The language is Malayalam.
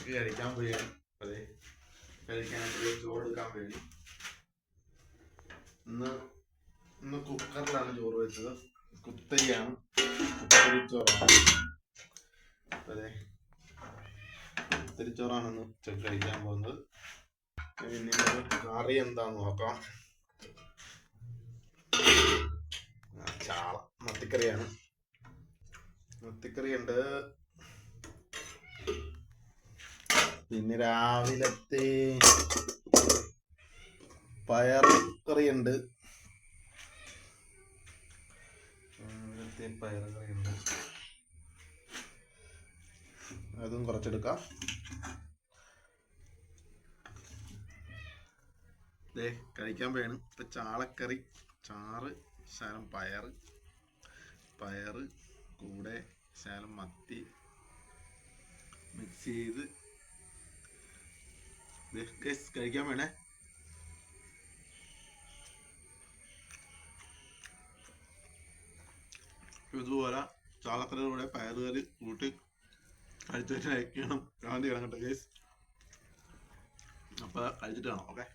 ഉച്ചക്ക് കഴിക്കാൻ പോയാണ്. അതെ, കഴിക്കാനായിട്ട് ചോറ് എടുക്കാൻ വേണ്ടി ഇന്ന് കുക്കറിലാണ് ചോറ് വെച്ചത്. കുത്തരിയാണ്, കുത്തരി ചോറാണ്. അതെ, കുത്തരി ചോറാണ് ഇന്ന് ഉച്ചക്ക് കഴിക്കാൻ പോകുന്നത്. പിന്നെ കറി എന്താന്ന് നോക്കാം. ചാള മത്തിക്കറിയാണ്. മത്തിക്കറി ഉണ്ട്. പിന്നെ രാവിലത്തെ പയർ കറി ഉണ്ട്. അതും കുറച്ചെടുക്കാം. കഴിക്കാൻ വേണം. ഇപ്പൊ ചാളക്കറി, ചാറ്, ശകലം പയറ് കൂടെ ശകലം മത്തി മിക്സ് ചെയ്ത് കഴിക്കാൻ വേണേ. ഇതുപോലെ ചാളക്കറിയുടെ കൂടെ പയറുകറി കൂട്ടി കഴിച്ചിട്ട് കഴിക്കണം. കാന്തി കിടങ്ങട്ടെ ഗൈസ്. അപ്പൊ കഴിച്ചിട്ട് കാണാം. ഓക്കെ.